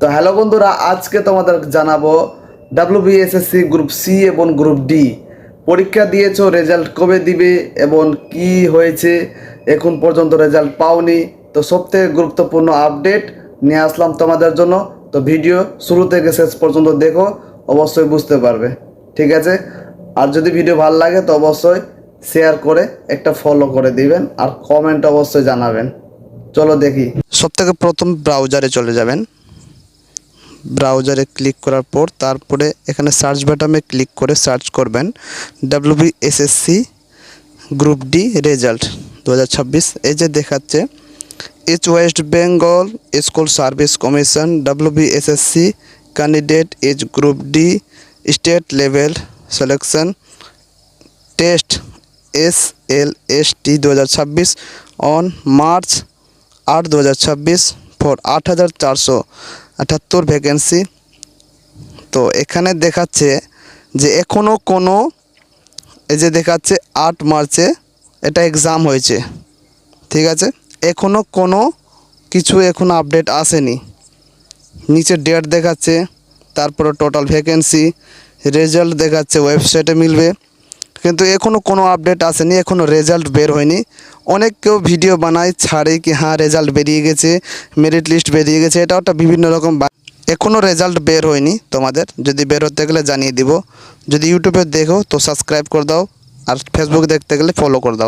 তো হ্যালো বন্ধুরা, আজকে তোমাদের জানাবো ডাব্লিউবিএসএসসি গ্রুপ সি এবং গ্রুপ ডি পরীক্ষা দিয়েছো, রেজাল্ট কবে দিবে এবং কি হয়েছে এখন পর্যন্ত রেজাল্ট পাওনি। তো সবথেকে গুরুত্বপূর্ণ আপডেট নিয়ে আসলাম তোমাদের জন্য। তো ভিডিও শুরু থেকে শেষ পর্যন্ত দেখো, অবশ্যই বুঝতে পারবে। ঠিক আছে, আর যদি ভিডিও ভালো লাগে তো অবশ্যই শেয়ার করে একটা ফলো করে দিবেন আর কমেন্ট অবশ্যই জানাবেন। চলো দেখি। সবথেকে প্রথম ব্রাউজারে চলে যাবেন। ব্রাউজারে ক্লিক করার পর তারপরে এখানে সার্চ বাটনে ক্লিক করে সার্চ করবেন ডাব্লিউবিএসএসসি গ্রুপ ডি রেজাল্ট 2026। এই যে দেখাচ্ছে each West Bengal school service commission WBSSC candidate is group D state level selection test SLST 2026 on March 8 2026 for 8478 vacancy. তো এখানে দেখাচ্ছে যে এখনও কোনো, এই যে দেখাচ্ছে 8 মার্চে এটা এক্সাম হয়েছে। ঠিক আছে, এখনও কোনো কিছু এখনও আপডেট আসেনি। নিচে ডেট দেখাচ্ছে, তারপরে টোটাল ভ্যাকেন্সি, রেজাল্ট দেখাচ্ছে, ওয়েবসাইটে মিলবে, কিন্তু এখনও কোনো আপডেট আসেনি, এখনও রেজাল্ট বের হয়নি। অনেক কেউ ভিডিও বানায় ছাড়ে কি হ্যাঁ রেজাল্ট বেরিয়ে গেছে, মেরিট লিস্ট বেরিয়ে গেছে, এটা ওটা বিভিন্ন রকম। এখনও রেজাল্ট বের হয়নি। তোমাদের যদি বের হতে গেলে জানিয়ে দিব। যদি ইউটিউবে দেখো তো সাবস্ক্রাইব করে দাও, আর ফেসবুক দেখতে গেলে ফলো করে দাও।